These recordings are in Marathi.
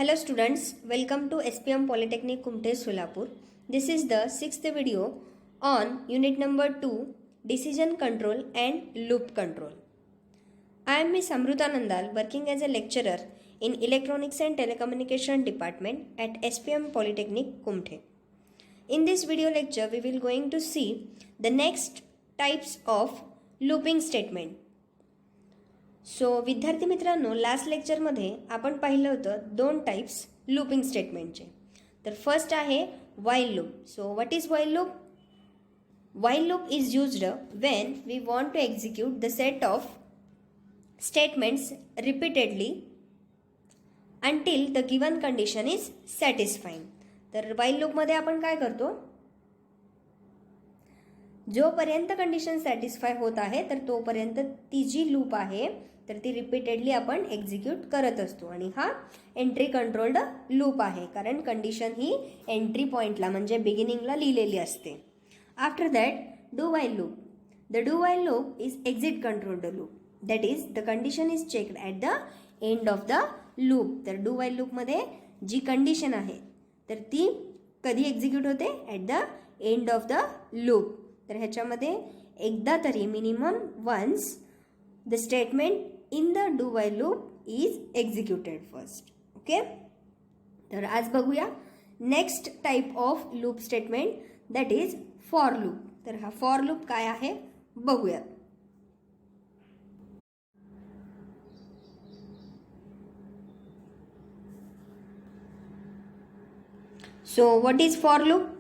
Hello students, welcome to SPM Polytechnic Kumte Solapur. This is the 6th video on unit number 2 Decision Control and Loop Control. I am Ms. Amruta Nandal, working as a lecturer in Electronics and Telecommunication Department at SPM Polytechnic Kumte. In this video lecture we will going to see the next types of looping statement. So विद्यार्थी मित्रांनो, लास्ट लेक्चरमध्ये आपण पाहिलं होतं दोन टाइप्स लूपिंग स्टेटमेंटचे. तर फर्स्ट आहे while loop. So what is while loop? While loop is used when we want to execute the set of statements repeatedly until the given condition is satisfying. तर व्हाईल लूपमध्ये आपण काय करतो? जोपर्यंत कंडिशन सॅटिस्फाय होत आहे तर तोपर्यंत ती जी लूप आहे तर ती रिपीटेडली आपण एक्झिक्यूट करत असतो. आणि हा एंट्री कंट्रोल्ड लूप आहे, कारण कंडिशन ही एंट्री पॉईंटला म्हणजे बिगिनिंगला लिहिलेली असते. After that do while loop. The do while loop is exit controlled loop. That is the condition is checked at the end of the loop. तर डू व्हाईल लूपमध्ये जी कंडिशन आहे तर ती कधी एक्झिक्यूट होते? At the end of the loop. तर ह्याच्यामध्ये एकदा तरी minimum once the statement in the do while loop is executed first. Okay, तर आज बघूया next type of loop statement, that is for loop. तर हा फॉर लूप काय आहे बघूया. So what is for loop?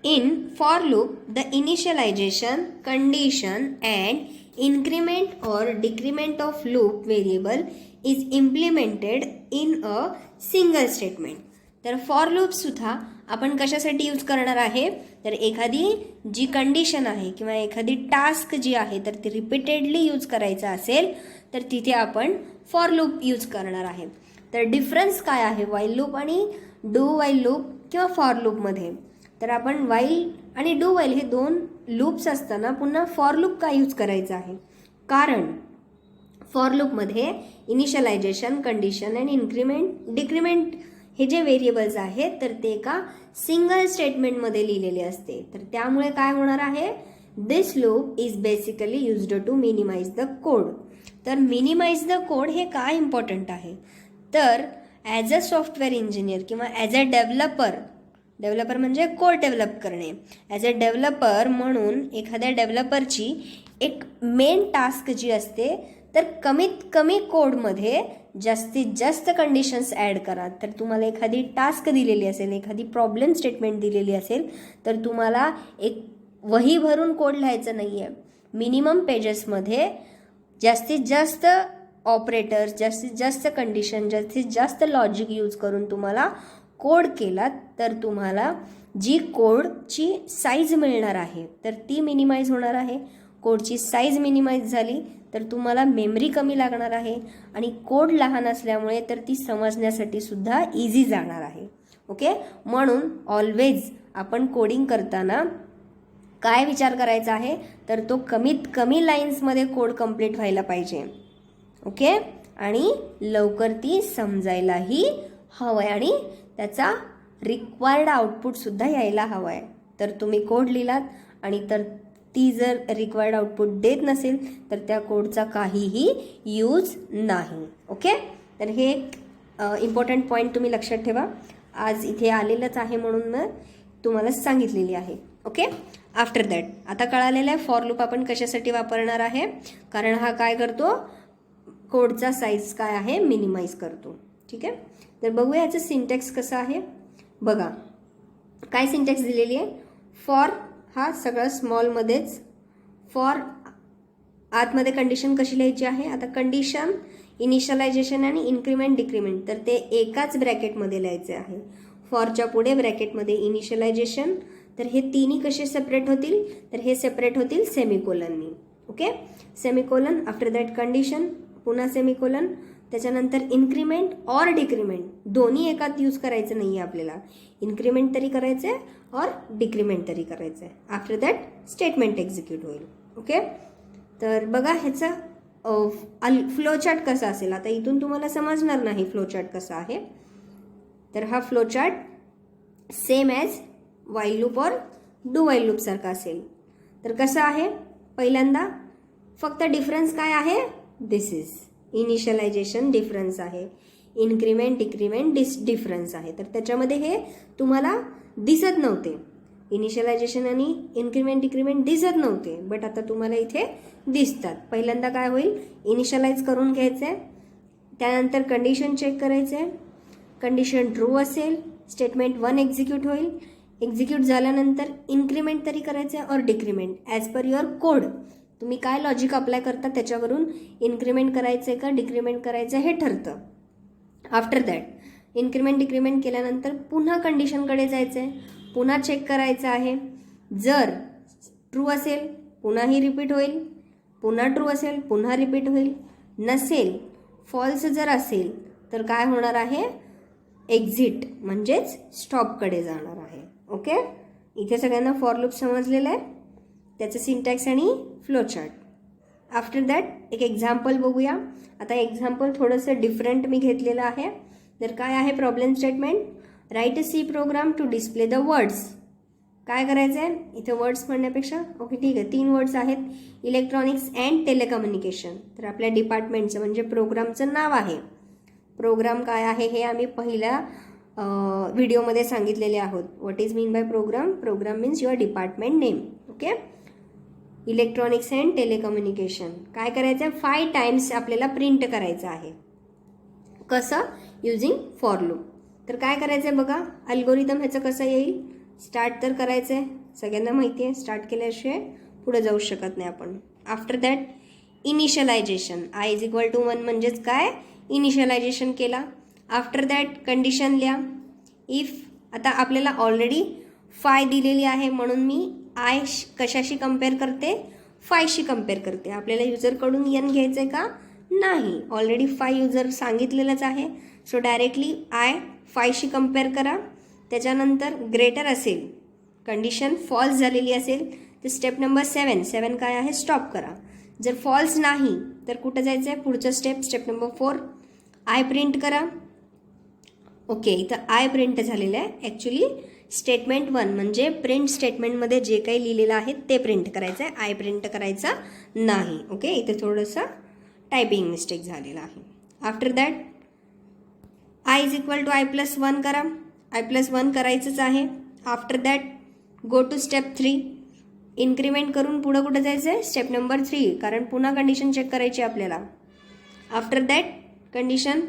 In for loop, the initialization, condition and increment or decrement of loop variable is implemented in a single statement. तर फॉर लूप सुद्धा आपण कशासाठी यूज करणार आहे? तर एखादी जी कंडिशन आहे किंवा एखादी टास्क जी आहे तर ती रिपीटेडली यूज करायचं असेल तर तिथे आपण फॉर लूप यूज करणार आहे. तर डिफरन्स काय आहे व्हाईल लूप आणि डू व्हाईल लूप किंवा फॉर लूपमध्ये? तर आपण व्हाईल आणि डू व्हाईल हे दोन लूप्स असताना पुन्हा फॉर लूप का यूज करायचं आहे? कारण फॉर लूपमध्ये initialization, condition and increment, decrement हे जे व्हेरिएबल्स आहेत तर ते एका सिंगल स्टेटमेंटमध्ये लिहिलेले असते. तर त्यामुळे काय होणार आहे? This loop is basically used to minimize the code. तर मिनिमाइज द कोड हे काय इम्पॉर्टंट आहे? तर ॲज अ सॉफ्टवेअर इंजिनियर किंवा ॲज अ डेव्हलपर म्हणजे कोड डेव्हलप करणे. ॲज अ डेव्हलपर म्हणून एखाद्या डेव्हलपरची एक मेन टास्क जी असते तर कमीत कमी कोडमध्ये जास्तीत जास्त कंडिशन्स ॲड करा. तर तुम्हाला एखादी टास्क दिलेली असेल, एखादी प्रॉब्लेम स्टेटमेंट दिलेली असेल तर तुम्हाला एक वही भरून कोड लिहायचं नाही आहे. मिनिमम पेजेसमध्ये जास्तीत जास्त ऑपरेटर्स, जास्तीत जास्त कंडिशन, जास्तीत जास्त लॉजिक यूज करून तुम्हाला कोड केलात तर तुम्हाला जी कोडची साईज मिळणार आहे तर ती मिनिमाइज होणार आहे. कोडची साईज मिनिमाइज झाली तर तुम्हाला मेमरी कमी लागणार आहे आणि कोड लहान असल्यामुळे तर ती समजण्यासाठी सुद्धा इझी जाणार आहे. ओके, म्हणून ऑलवेज आपण कोडिंग करताना काय विचार करायचा आहे तर तो कमीत कमी लाईन्समध्ये कोड कंप्लीट व्हायला पाहिजे. ओके, आणि लवकर ती समजायलाही हवं आहे आणि त्याचा रिक्वायर्ड आउटपुटसुद्धा यायला हवा आहे. तर तुम्ही कोड लिहिलात आणि तर ती जर रिक्वायर्ड आउटपुट देत नसेल तर त्या कोडचा काहीही यूज नाही. ओके, तर हे एक इम्पॉर्टंट पॉईंट तुम्ही लक्षात ठेवा. आज इथे आलेलंच आहे म्हणून मग तुम्हाला सांगितलेली आहे. ओके, आफ्टर दॅट आता कळालेलं आहे फॉर लूप आपण कशासाठी वापरणार आहे. कारण हा काय करतो? कोडचा साईज काय आहे? मिनिमाइज करतो. ठीक आहे, तर बघूया याचं सिंटॅक्स कसं आहे. बघा काय सिंटॅक्स दिलेली आहे. फॉर हा सगळं स्मॉलमध्येच. फॉर आतमध्ये कंडिशन कशी लिहायची आहे? आता कंडिशन, इनिशियलायझेशन आणि इन्क्रीमेंट, डिक्रीमेंट तर ते एकाच ब्रॅकेटमध्ये लिहायचे आहे. फॉरच्या पुढे ब्रॅकेटमध्ये इनिशियलायझेशन, तर हे तिन्ही कसे सेपरेट होतील? तर हे सेपरेट होतील सेमिकोलननी. Okay, semicolon. After that condition, पुन्हा सेमिकोलन, त्याच्यानंतर इन्क्रीमेंट ऑर डिक्रीमेंट. दोन्ही एकात यूज करायचं नाही आहे आपल्याला. इन्क्रीमेंट तरी करायचं आहे और डिक्रीमेंट तरी करायचं आहे. आफ्टर दॅट स्टेटमेंट एक्झिक्यूट होईल. ओके, तर बघा ह्याचा फ्लोचार्ट कसा असेल. आता इथून तुम्हाला समजणार नाही फ्लोचार्ट कसा आहे. तर हा flowchart same as while loop और डू वाईल लूप सारखा असेल. तर कसं आहे, पहिल्यांदा फक्त डिफरन्स काय आहे, दिस इज इनिशियलायझेशन डिफरन्स आहे, इन्क्रीमेंट डिक्रीमेंट डिफरन्स आहे. तर त्याच्यामध्ये हे तुम्हाला दिसत नव्हते, इनिशियलायझेशन आणि इन्क्रीमेंट डिक्रीमेंट दिसत नव्हते, बट आता तुम्हाला इथे दिसतात. पहिल्यांदा काय होईल, इनिशियलाइज करून घ्यायचं आहे, त्यानंतर कंडिशन चेक करायचं आहे. कंडिशन ट्रू असेल स्टेटमेंट 1 एक्झिक्यूट होईल. एक्झिक्यूट झाल्यानंतर इन्क्रीमेंट तरी करायचं आहे और decrement as per your code. तुम्ही काय लॉजिक अप्लाय करता त्याच्यावरून इन्क्रीमेंट करायचं आहे का डिक्रीमेंट करायचं हे ठरतं. आफ्टर दॅट इन्क्रीमेंट डिक्रीमेंट केल्यानंतर पुन्हा कंडिशनकडे जायचं आहे, पुन्हा चेक करायचं आहे. जर ट्रू असेल पुन्हाही रिपीट होईल, पुन्हा ट्रू असेल पुन्हा रिपीट होईल, नसेल फॉल्स जर असेल तर काय होणार आहे, एक्झिट म्हणजेच स्टॉपकडे जाणार आहे. ओके, इथे सगळ्यांना फॉर लूप समजलेलं आहे, त्याचं सिंटॅक्स आणि फ्लोचार्ट. आफ्टर दॅट एक एक्झाम्पल बघूया. आता एक्झाम्पल थोडंसं डिफरंट मी घेतलेलं आहे. तर काय आहे problem statement, write a C program to display the words. काय करायचं आहे, इथे वर्ड्स म्हणण्यापेक्षा ओके ठीक आहे 3 वर्ड्स आहेत, इलेक्ट्रॉनिक्स अँड टेलिकम्युनिकेशन. तर आपल्या डिपार्टमेंटचं म्हणजे प्रोग्रामचं नाव आहे. प्रोग्राम काय आहे हे आम्ही पहिल्या व्हिडिओमध्ये सांगितलेले आहोत. What is mean by program, program means your department name. Okay, electronics and telecommunication. काय करायचं आहे, 5 टाइम्स आपल्याला प्रिंट करायचं आहे. कसं, युजिंग फॉर लूप. तर काय करायचं आहे बघा, अल्गोरिदम ह्याचं कसं येईल, स्टार्ट तर करायचं आहे, सगळ्यांना माहिती आहे स्टार्ट केल्याशिवाय पुढे जाऊ शकत नाही आपण. After that initialization, I is equal to 1 म्हणजेच काय, इनिशियलायझेशन केला. आफ्टर दॅट कंडिशन लिहा. इफ आता आपल्याला ऑलरेडी 5 दिलेली आहे म्हणून मी आय कशाशी कम्पेअर करते, 5शी कम्पेअर करते. आपल्याला युजरकडून n घ्यायचं आहे का, नाही, ऑलरेडी 5 युजर सांगितलेलंच आहे. सो डायरेक्टली आय 5शी कम्पेअर करा. त्याच्यानंतर ग्रेटर असेल, कंडिशन फॉल्स झालेली असेल तर स्टेप नंबर 7 काय आहे, स्टॉप करा. जर फॉल्स नाही तर कुठं जायचं आहे, पुढचं स्टेप नंबर 4 आय प्रिंट करा. ओके, इथं आय प्रिंट झालेलं आहे. ॲक्च्युली स्टेटमेंट 1 म्हणजे प्रिंट स्टेटमेंटमध्ये जे काही लिहिलेलं आहे ते प्रिंट करायचं आहे, आय प्रिंट करायचा नाही. ओके, इथे थोडंसं टायपिंग मिस्टेक झालेला आहे. After that I is equal to I+1 करा. I+1 करायचंच आहे. After that go to step 3, increment करून पुढं कुठं जायचं आहे, स्टेप नंबर 3, कारण पुन्हा कंडिशन चेक करायची आपल्याला. आफ्टर दॅट कंडिशन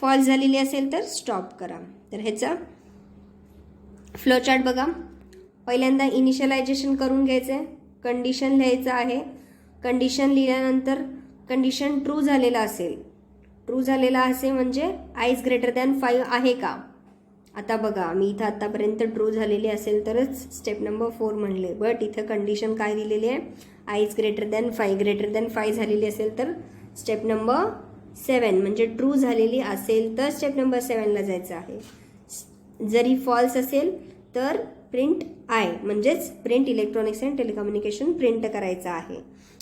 फॉल्स झालेली असेल तर स्टॉप करा. तर ह्याचा फ्लोचार्ट बघा. पहिल्यांदा इनिशियलायझेशन करून घ्यायचं आहे, कंडिशन लिहायचं आहे. कंडिशन लिहिल्यानंतर कंडिशन ट्रू झालेला असेल, ट्रू झालेला असेल म्हणजे आय इज ग्रेटर दॅन 5 आहे का. आता बघा मी इथं आत्तापर्यंत ट्रू झालेली असेल तरच स्टेप नंबर 4 म्हणले, बट इथं कंडिशन काय दिलेली आहे, आय इज ग्रेटर दॅन 5 झालेली असेल तर स्टेप नंबर 7 म्हणजे ट्रू झालेली असेल तर स्टेप नंबर 7ला जायचं आहे. जरी फॉल्स असेल तर प्रिंट आय म्हणजेच print electronics and telecommunication print करायचं आहे.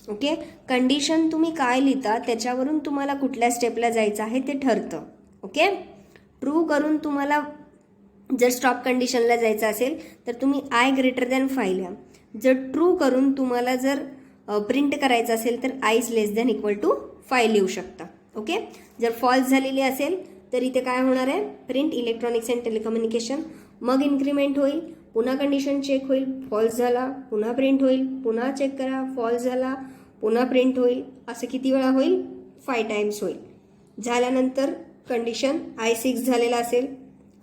ओके, कंडिशन तुम्ही काय लिहिता त्याच्यावरून तुम्हाला कुठल्या स्टेपला जायचं आहे ते ठरतं. ओके, ट्रू करून तुम्हाला जर स्टॉप कंडिशनला जायचं असेल तर तुम्ही आय ग्रेटर दॅन 5 लिहा. जर ट्रू करून तुम्हाला जर प्रिंट करायचं असेल तर I is less than equal to 5 लिहू शकता. ओके, जर फॉल्स झालेली असेल तर इथे काय होणार आहे, प्रिंट इलेक्ट्रॉनिक्स अँड टेलिकम्युनिकेशन, मग इन्क्रीमेंट होईल, पुन्हा कंडिशन चेक होईल, फॉल्स झाला पुन्हा प्रिंट होईल, पुन्हा चेक करा, फॉल्स झाला पुन्हा प्रिंट होईल. असं किती वेळा होईल, 5 टाइम्स होईल. झाल्यानंतर कंडिशन I6 झालेला असेल,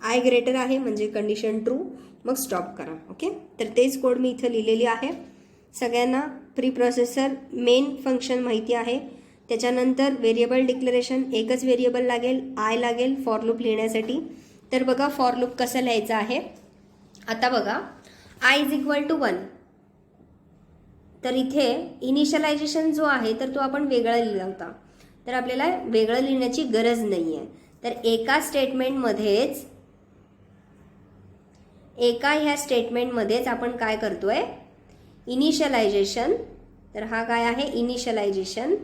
आय ग्रेटर आहे म्हणजे कंडिशन ट्रू, मग स्टॉप करा. ओके, तर तेच कोड मी इथं लिहिलेली आहे. सगळ्यांना प्री प्रोसेसर मेन फंक्शन माहिती आहे. त्याच्यानंतर व्हेरिएबल डिक्लेरेशन, एकच व्हेरिएबल लागेल, आय लागेल फॉर लूप लिहिण्यासाठी. तर बघा फॉर लूप कसं लिहायचं आहे. आता बघा आय इज इक्वल टू 1, तर इथे इनिशियलायझेशन जो आहे तर तो आपण वेगळा लिहिला होता, तर आपल्याला वेगळं लिहिण्याची गरज नाही आहे. तर एका ह्या स्टेटमेंटमध्येच आपण काय करतोय, इनिशियलायझेशन. तर हा काय आहे, इनिशियलायझेशन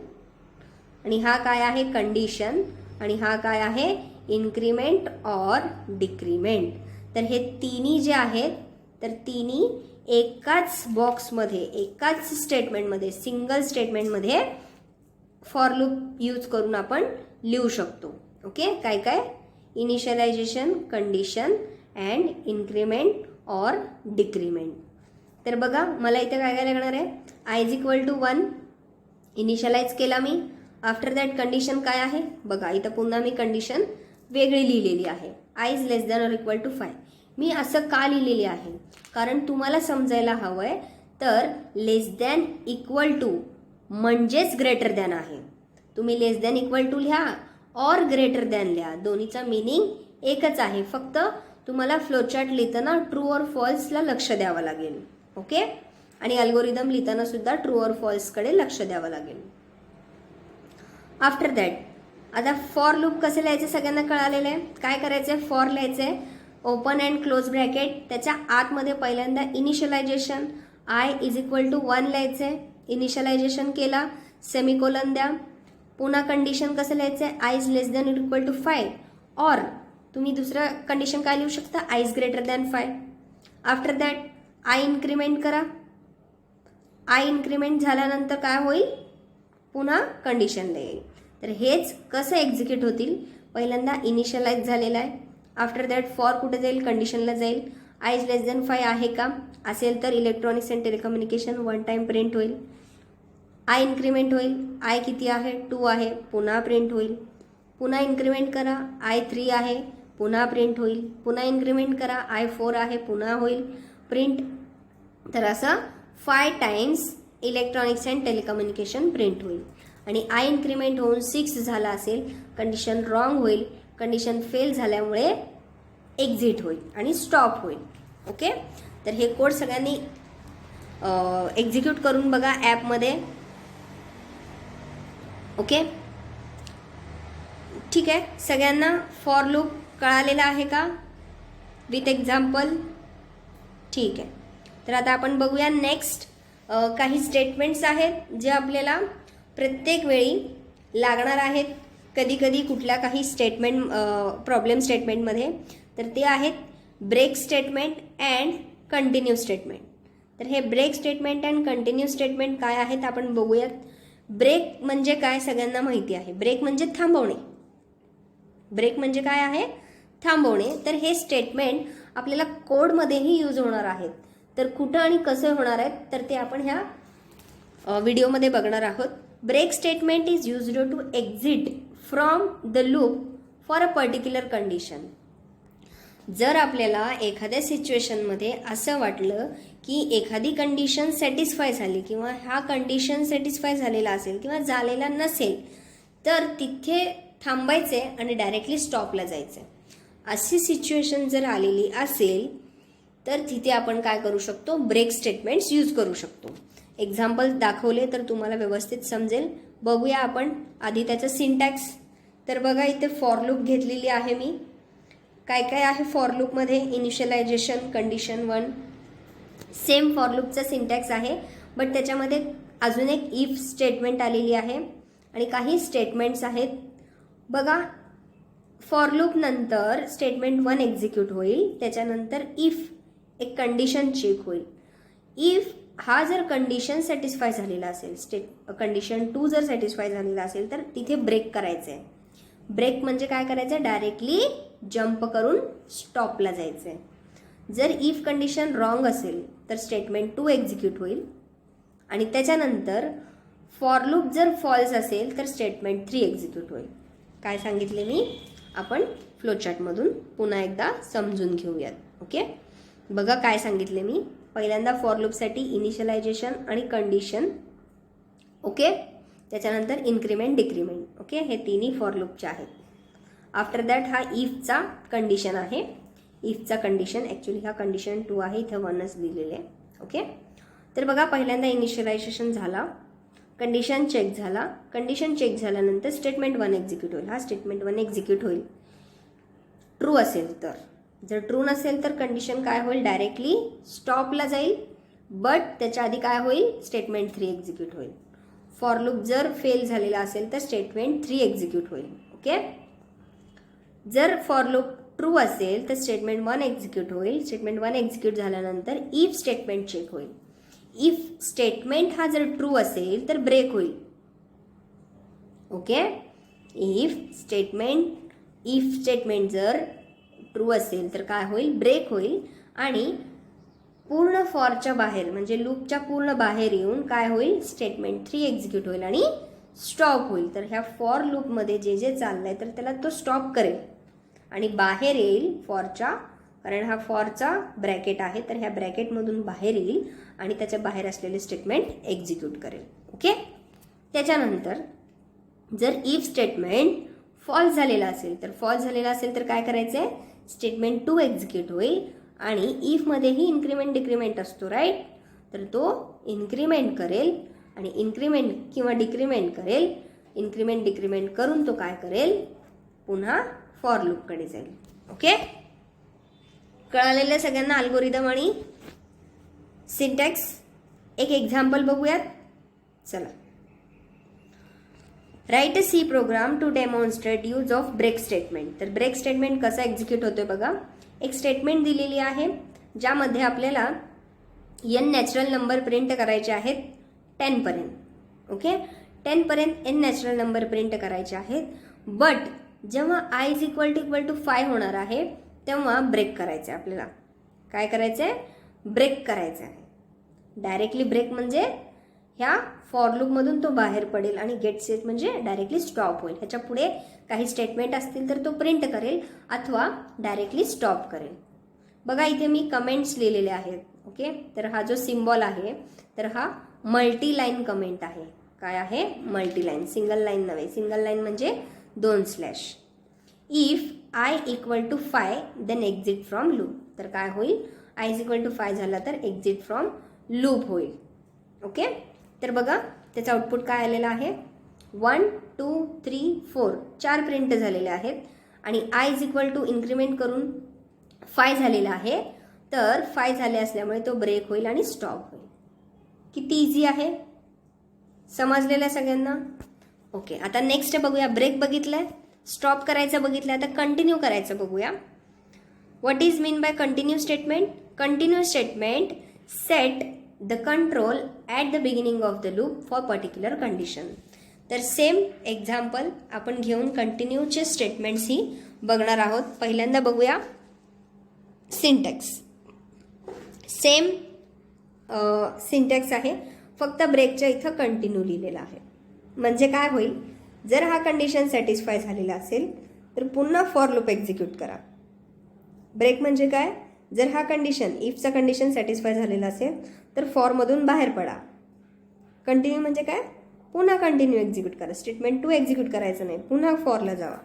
आणि हा काय आहे कंडिशन आणि हा काय आहे इन्क्रीमेंट ऑर डिक्रीमेंट. तर हे तिन्ही जे आहेत तर तिन्ही एकाच बॉक्समध्ये एकाच स्टेटमेंटमध्ये सिंगल स्टेटमेंटमध्ये फॉर लूप यूज करून आपण लिहू शकतो. ओके, काय काय initialization, condition and increment or decrement. तर बघा मला इथे काय काय लागणार आहे. I is equal to 1 initialize केला मी. आफ्टर दॅट कंडिशन काय आहे बघा, इथं पुन्हा मी कंडिशन वेगळी लिहिलेली आहे. I is less than or equal to 5. मी असं का लिहिलेली आहे कारण तुम्हाला समजायला हवं आहे. तर लेस दॅन इक्वल टू म्हणजेच ग्रेटर दॅन आहे. तुम्ही लेस दॅन इक्वल टू लिहा ऑर ग्रेटर दॅन लिहा, दोन्हीचा मिनिंग एकच आहे. फक्त तुम्हाला फ्लोचार्ट लिहिताना ट्रू ऑर फॉल्सला लक्ष द्यावं लागेल. ओके, आणि अल्गोरिदम लिहिताना सुद्धा ट्रू ऑर फॉल्सकडे लक्ष द्यावं लागेल. आफ्टर दॅट आता फॉर लूप कसं लिहायचं सगळ्यांना कळालेलं आहे. काय करायचं आहे, फॉर लिहायचं आहे ओपन अँड क्लोज ब्रॅकेट, त्याच्या आतमध्ये पहिल्यांदा initialization I is equal to 1 लिहायचं आहे. इनिशियलायझेशन केला, सेमिकोलन द्या. पुन्हा कंडिशन कसं लिहायचं आहे, आय इज लेस दॅन और इक्वल टू 5 ऑर तुम्ही दुसरं कंडिशन काय लिहू शकता, I is greater than 5. After that I increment करा. आय इन्क्रीमेंट झाल्यानंतर काय होईल, पुन्हा कंडिशनला येईल. तर हेच कसं एक्झिक्यूट होतील, पहिल्यांदा इनिशियलाइज झालेला आहे. आफ्टर दॅट फॉर कुठे जाईल, कंडिशनला जाईल. आय इज लेस दॅन 5 आहे का, असेल तर electronics and telecommunication 1 time print होईल. आय इन्क्रीमेंट होईल, आय किती आहे 2 आहे, पुन्हा प्रिंट होईल. पुन्हा इन्क्रीमेंट करा, आय 3 आहे, पुन्हा प्रिंट होईल. पुन्हा इन्क्रीमेंट करा, आय 4 आहे, पुन्हा होईल प्रिंट. तर असं 5 times electronics and telecommunication print होईल. आणि आय इन्क्रीमेंट होऊन 6 झाला असेल, कंडिशन रॉंग होईल. कंडिशन फेल झाल्यामुळे एक्झिट होईल आणि स्टॉप होईल. ओके, तर हे कोड सगळ्यांनी एक्झिक्यूट करून बघा ॲपमध्ये. ओके, ठीक आहे, सगळ्यांना फॉर लूप कळालेला आहे का विथ एक्झाम्पल. ठीक आहे, तर आता आपण बघूया नेक्स्ट काही स्टेटमेंट्स आहेत जे आपल्याला प्रत्येक वेळी लागणार आहेत कधी कधी कुठल्या काही स्टेटमेंट प्रॉब्लेम स्टेटमेंटमध्ये. तर ते आहेत break statement and continue statement. तर हे break statement and continue statement काय आहेत आपण बघूयात. ब्रेक म्हणजे काय सगळ्यांना माहिती आहे, ब्रेक म्हणजे थांबवणे. ब्रेक म्हणजे काय आहे, थांबवणे. तर हे स्टेटमेंट आपल्याला कोडमध्येही यूज होणार आहेत. तर कुठं आणि कसं होणार आहेत तर ते आपण ह्या व्हिडिओमध्ये बघणार आहोत. Break statement is used to exit from the loop for a particular condition. जर आपल्याला एखाद्या सिच्युएशनमध्ये असं वाटलं की एखादी कंडिशन सॅटिस्फाय झाली किंवा हा कंडिशन सॅटिस्फाय झालेला असेल किंवा झालेला नसेल तर तिथे थांबायचे आणि डायरेक्टली स्टॉपला जायचं. अशी सिच्युएशन जर आलेली असेल तर तिथे आपण काय करू शकतो, ब्रेक स्टेटमेंट्स यूज करू शकतो. एक्झाम्पल दाखवले तर तुम्हाला व्यवस्थित समजेल. बघूया आपण आधी त्याचं सिंटॅक्स. तर बघा इथे फॉर लूप घेतलेली आहे मी. काय काय आहे फॉर लूपमध्ये, इनिशियलायझेशन, कंडिशन 1. सेम फॉर लूपचा सिंटॅक्स आहे बट त्याच्यामध्ये अजून एक इफ स्टेटमेंट आलेली आहे आणि काही स्टेटमेंट्स आहेत. बघा फॉर लूप नंतर स्टेटमेंट 1 एक्झिक्यूट होईल, त्याच्यानंतर इफ एक कंडिशन चेक होईल. इफ हा जर कंडिशन सॅटिस्फाय झालेला असेल, कंडिशन 2 जर सॅटिस्फाय झालेला असेल तर तिथे ब्रेक करायचं आहे. ब्रेक म्हणजे काय करायचं, डायरेक्टली जंप करून स्टॉपला जायचं आहे. जर इफ कंडिशन रॉंग असेल तर स्टेटमेंट 2 एक्झिक्यूट होईल आणि त्याच्यानंतर फॉर लूप जर फॉल्स असेल तर स्टेटमेंट 3 एक्झिक्यूट होईल. काय सांगितले मी, आपण फ्लोचार्टमधून पुन्हा एकदा समजून घेऊयात. ओके, बघा काय सांगितले मी. पहिल्यांदा फॉर लूपसाठी इनिशियलायझेशन आणि कंडिशन. ओके, त्याच्यानंतर इन्क्रीमेंट, डिक्रीमेंट. ओके, हे तिन्ही फॉर लूपचे आहेत. आफ्टर दॅट हा इफचा कंडिशन आहे. इफचा कंडिशन ॲक्च्युली हा कंडिशन 2 आहे, इथं 1च दिलेले आहे. ओके, तर बघा पहिल्यांदा इनिशियलायझेशन झाला, कंडिशन चेक झाला. कंडिशन चेक झाल्यानंतर स्टेटमेंट 1 एक्झिक्यूट होईल. हा स्टेटमेंट 1 एक्झिक्यूट होईल ट्रू असेल तर. जर ट्रू नसेल तर कंडिशन काय होईल, डायरेक्टली स्टॉपला जाईल. बट त्याच्या आधी काय होईल, स्टेटमेंट 3 एक्झिक्यूट होईल. फॉर लूप जर फेल झालेला असेल तर स्टेटमेंट 3 एक्झिक्यूट होईल. ओके. जर फॉर लूप ट्रू असेल तर स्टेटमेंट 1 एक्झिक्यूट होईल. स्टेटमेंट 1 एक्झिक्यूट झाल्यानंतर इफ स्टेटमेंट चेक होईल. इफ स्टेटमेंट हा जर ट्रू असेल तर ब्रेक होईल. ओके. इफ स्टेटमेंट जर ट्रू असेल तर काय होईल, ब्रेक होईल आणि पूर्ण फॉरच्या बाहेर म्हणजे लूपच्या पूर्ण बाहेर येऊन काय होईल, स्टेटमेंट 3 एक्झिक्यूट होईल आणि स्टॉप होईल. तर ह्या फॉर लूपमध्ये जे जे चाललंय तर त्याला तो स्टॉप करेल आणि बाहेर येईल फॉरच्या, कारण हा फॉरचा ब्रॅकेट आहे तर ह्या ब्रॅकेटमधून बाहेर येईल आणि त्याच्या बाहेर असलेले स्टेटमेंट एक्झिक्यूट करेल. ओके. त्याच्यानंतर जर इफ स्टेटमेंट फॉल्स झालेला असेल तर काय करायचं आहे, स्टेटमेंट 2 एक्झिक्यूट होईल आणि इफमध्येही इन्क्रीमेंट डिक्रीमेंट असतो राईट, तर तो इन्क्रीमेंट करेल आणि इन्क्रीमेंट किंवा डिक्रीमेंट करेल. इन्क्रीमेंट डिक्रीमेंट करून तो काय करेल, पुन्हा फॉर लूपकडे जाईल. ओके. कळालेलं सगळ्यांना अल्गोरिदम आणि सिंटॅक्स. एक एक्झाम्पल बघूयात. चला. Write a C program to demonstrate use of break statement. तर ब्रेक स्टेटमेंट कसा एक्झिक्यूट होतोय बघा. एक स्टेटमेंट दिलेली आहे ज्यामध्ये आपल्याला n नॅचरल नंबर प्रिंट करायचे आहेत 10 पर्यंत. ओके. 10 पर्यंत n नॅचरल नंबर प्रिंट करायचे आहेत. बट जेव्हा i इज इक्वल टू 5 होणार आहे तेव्हा ब्रेक करायचं आहे आपल्याला. काय करायचं आहे, ब्रेक करायचं आहे. डायरेक्टली ब्रेक म्हणजे ह्या फॉर लूपमधून तो बाहेर पडेल आणि गेट सेट म्हणजे डायरेक्टली स्टॉप होईल. ह्याच्या पुढे काही स्टेटमेंट असतील तर तो प्रिंट करेल अथवा डायरेक्टली स्टॉप करेल. बघा इथे मी कमेंट्स लिहिलेले आहेत. ओके. तर हा जो सिम्बॉल आहे तर हा मल्टी लाईन कमेंट आहे. काय आहे, मल्टी लाईन, सिंगल लाईन नव्हे. सिंगल लाईन म्हणजे 2 slash. If i equal to 5 then exit from loop. तर काय होईल, i इज इक्वल टू 5 झाला तर एक्झिट फ्रॉम लूप होईल. ओके. तर बघा त्याचं आउटपुट काय आलेलं आहे, 1 2 3 4 4 प्रिंट झालेले आहेत आणि i is equal to increment करून 5 झालेला आहे. तर 5 झाले असल्यामुळे तो ब्रेक होईल आणि स्टॉप होईल. किती इझी आहे, समजलेलं आहे सगळ्यांना. ओके. आता नेक्स्ट बघूया. ब्रेक बघितलंय, स्टॉप करायचं बघितलं, आता कंटिन्यू करायचं बघूया. What is mean bye continue statement. Continue statement set the control at the beginning of the loop for particular condition. तर सेम एक्झाम्पल आपण घेऊन कंटिन्यूचे स्टेटमेंट्स ही बघणार आहोत. पहिल्यांदा बघूया सिंटॅक्स. सेम सिंटॅक्स आहे, फक्त ब्रेकच्या इथं कंटिन्यू लिहिलेला आहे. म्हणजे काय होईल, जर हा कंडिशन सॅटिस्फाय झालेला असेल तर पुन्हा फॉर लूप एक्झिक्यूट करा. ब्रेक म्हणजे काय, जर हा कंडिशन इफचा कंडिशन सॅटिस्फाय झालेला असेल तर फॉरमधून बाहेर पडा. कंटिन्यू म्हणजे काय, पुन्हा कंटिन्यू एक्झिक्यूट करा. स्टेटमेंट 2 एक्झिक्यूट करायचं नाही, पुन्हा फॉरला जावा.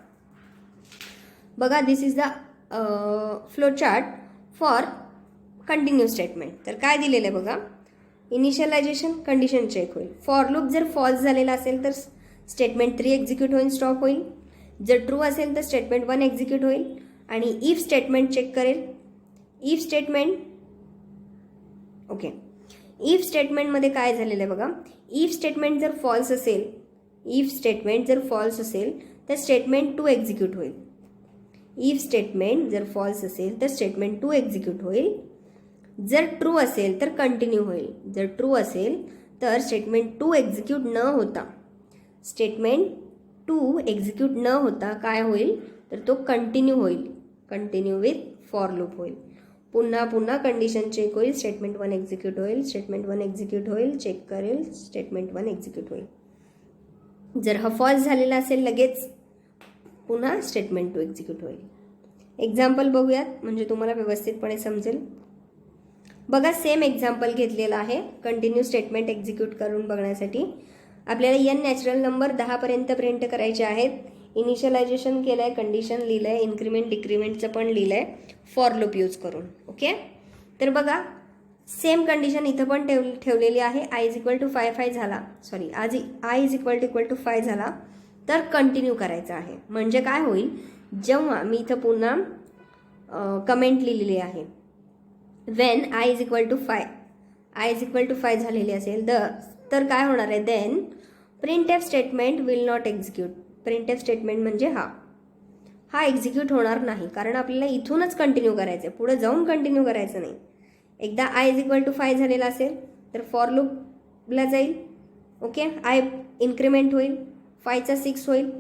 बघा this is the flow chart for continue statement. तर काय दिलेलं आहे बघा, इनिशियलायझेशन कंडिशन चेक होईल. फॉर लूप जर फॉल्स झालेला असेल तर स्टेटमेंट 3 एक्झिक्यूट होईल, स्टॉप होईल. जर ट्रू असेल तर स्टेटमेंट 1 एक्झिक्यूट होईल आणि इफ स्टेटमेंट चेक करेल. इफ स्टेटमेंट, ओके, इफ स्टेटमेंटमध्ये काय झालेलं आहे बघा, इफ स्टेटमेंट जर फॉल्स असेल, इफ स्टेटमेंट जर फॉल्स असेल तर स्टेटमेंट 2 एक्झिक्यूट होईल. इफ स्टेटमेंट जर फॉल्स असेल तर स्टेटमेंट 2 एक्झिक्यूट होईल. जर ट्रू असेल तर कंटिन्यू होईल. जर ट्रू असेल तर स्टेटमेंट 2 एक्झिक्यूट न होता, स्टेटमेंट 2 एक्झिक्यूट न होता काय होईल तर तो कंटिन्यू होईल. कंटिन्यू विथ फॉर लूप होईल. पुन्हा पुन्हा कंडिशन चेक होईल. स्टेटमेंट 1 एक्झिक्यूट होईल, स्टेटमेंट 1 एक्झिक्यूट होईल, चेक करेल, स्टेटमेंट 1 एक्झिक्यूट होईल. जर हा फॉल्स झालेला असेल लगेच पुन्हा स्टेटमेंट 2 एक्झिक्यूट होईल. एक्झाम्पल बघूयात म्हणजे तुम्हाला व्यवस्थितपणे समजेल. बघा सेम एक्झाम्पल घेतलेला आहे कंटिन्यू स्टेटमेंट एक्झिक्यूट करून बघण्यासाठी. आपल्याला n नॅचरल नंबर 10 पर्यंत प्रिंट करायचे आहेत. इनिशियलायझेशन केलं आहे, कंडिशन लिहिलं आहे, इन्क्रीमेंट डिक्रीमेंटचं पण लिहिलं आहे फॉर लूप यूज करून. ओके. तर बघा सेम कंडिशन इथं पण ठेवलेली आहे. i इज इक्वल टू 5 झाला, sorry i is equal to 5 झाला तर कंटिन्यू करायचं आहे. म्हणजे काय होईल, जेव्हा मी इथं पुन्हा कमेंट लिहिलेली आहे, when i is equal to 5 झालेली असेल तर काय होणार आहे, then print F statement will not execute. Print F statement म्हणजे हा एक्झिक्यूट होणार नाही, कारण आपल्याला इथूनच कंटिन्यू करायचं आहे, पुढे जाऊन कंटिन्यू करायचं नाही. एकदा आय इज इक्वल टू 5 झालेला असेल तर फॉर लूपला जाईल. ओके, आय इन्क्रीमेंट होईल, 5चा 6 होईल,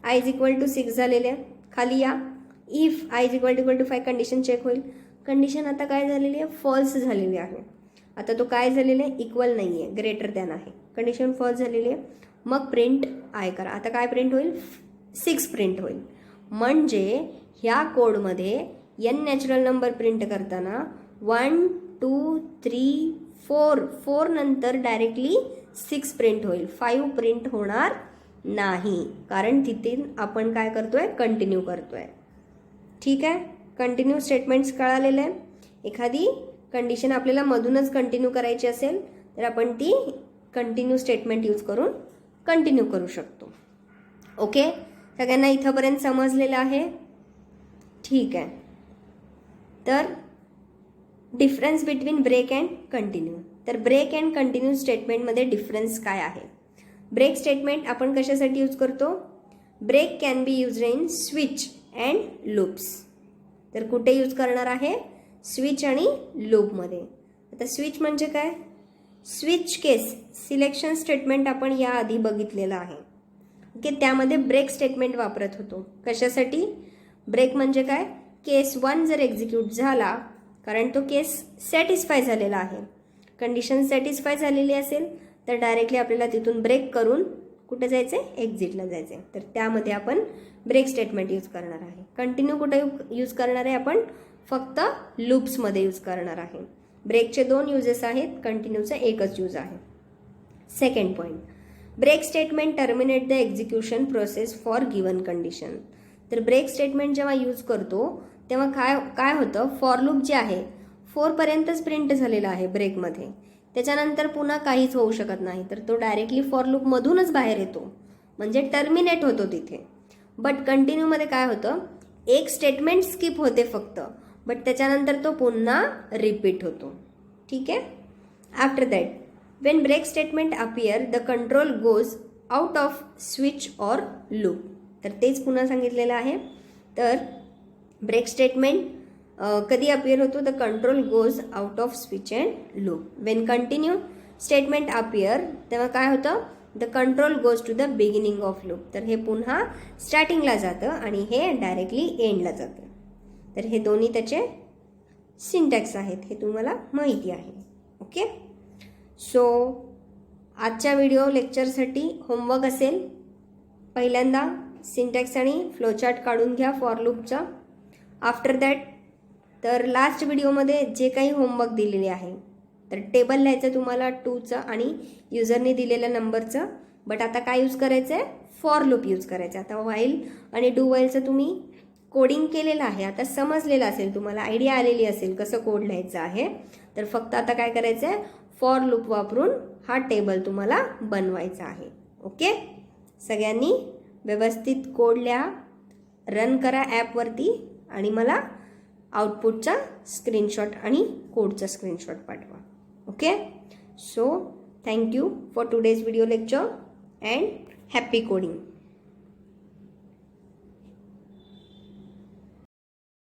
आय इज इक्वल टू 6 झालेले आहे. खाली या, if I is equal to 5 condition check होईल. कंडिशन आता काय झालेली आहे, फॉल्स झालेली आहे. आता तो काय झालेला आहे, इक्वल नाही आहे, ग्रेटर दॅन आहे. कंडिशन फॉल्स झालेली आहे. मग प्रिंट आय करा. आता काय प्रिंट होईल, 6 प्रिंट होईल. म्हणजे ह्या कोडमध्ये n नॅचरल नंबर प्रिंट करताना 1 2 3 4 नंतर डायरेक्टली 6 प्रिंट होईल, 5 प्रिंट होणार नाही, कारण तिथे आपण काय करतोय, कंटिन्यू करतोय. ठीक आहे, कंटिन्यू स्टेटमेंट्स कळालेलं आहे. एखादी कंडिशन आपल्याला मधूनच कंटिन्यू करायची असेल तर आपण ती कंटिन्यू स्टेटमेंट यूज करून कंटिन्यू करू शकतो. ओके, सगळ्यांना इथंपर्यंत समजलेलं आहे? ठीक आहे. तर difference between break and continue. तर ब्रेक अँड कंटिन्यू स्टेटमेंटमध्ये डिफरन्स काय आहे? ब्रेक स्टेटमेंट आपण कशासाठी यूज करतो? Break can be use in switch and loops. तर कुठे यूज करणार आहे? स्विच आणि लूपमध्ये. आता स्विच म्हणजे काय? स्विच केस सिलेक्शन स्टेटमेंट आपण याआधी बघितलेलं आहे. ओके, त्यामध्ये ब्रेक स्टेटमेंट वापरत होतो. कशासाठी? ब्रेक म्हणजे काय? केस 1 जर एक्झिक्यूट झाला, कारण तो केस सॅटिस्फाय झालेला आहे, कंडिशन सॅटिस्फाय झालेली असेल तर डायरेक्टली आपल्याला तिथून ब्रेक करून कुठे जायचं आहे? एक्झिटला जायचं आहे. तर त्यामध्ये आपण ब्रेक स्टेटमेंट यूज करणार आहे. कंटिन्यू कुठे यूज करणार आहे? आपण फक्त लूप्समध्ये यूज करणार आहे. ब्रेकचे 2 युजेस आहेत, कंटिन्यूचा एकच यूज आहे. Second point, break statement terminate the execution process for given condition. तर ब्रेक स्टेटमेंट जेव्हा यूज करतो तेव्हा काय होतं, फॉर लूप जे आहे 4 पर्यंतच प्रिंट झालेला आहे ब्रेकमध्ये, त्याच्यानंतर पुन्हा काहीच होऊ शकत नाही, तर तो डायरेक्टली फॉर लूपमधूनच बाहेर येतो, म्हणजे टर्मिनेट होतो तिथे. बट कंटिन्यूमध्ये काय होतं, एक स्टेटमेंट स्किप होते फक्त, बट त्याच्यानंतर तो पुन्हा रिपीट होतो. ठीक आहे. After that when break statement appear the control goes out of switch or loop. तर तेच पुन्हा सांगितलेलं आहे. तर ब्रेक स्टेटमेंट कधी अपियर होतो? The control goes out of switch and loop. When continue statement appear तेव्हा काय होतं, the control goes to the beginning of loop. तर हे पुन्हा स्टार्टिंगला जातं आणि हे डायरेक्टली एंडला जातं. तर हे दोन्ही त्याचे सिंटॅक्स आहेत, हे तुम्हाला माहिती आहे. ओके, सो आजच्या व्हिडिओ लेक्चरसाठी होमवर्क असेल, पहिल्यांदा सिंटॅक्स आणि फ्लोचार्ट काढून घ्या फॉर लूपचा. आफ्टर दॅट तर लास्ट व्हिडिओमध्ये जे काही होमवर्क दिलेले आहे, तर टेबल लिहायचं तुम्हाला 2चं आणि युजरने दिलेल्या नंबरचं. बट आता काय यूज करायचं आहे? फॉर लूप यूज करायचं. आता व्हाईल आणि डू व्हाईलचं तुम्ही कोडिंग केलेलं आहे, आता समजलेलं असेल, तुम्हाला आयडिया आलेली असेल कसं कोड लिहायचं आहे. तर फक्त आता काय करायचं आहे, फॉर लूप वापरून हा टेबल तुम्हाला बनवायचा आहे. ओके, सगळ्यांनी व्यवस्थित कोड लिहा, रन करा ॲपवरती आणि मला आउटपुटचा स्क्रीनशॉट आणि कोडचा स्क्रीनशॉट पाठवा. Okay, so thank you for today's video lecture and happy coding.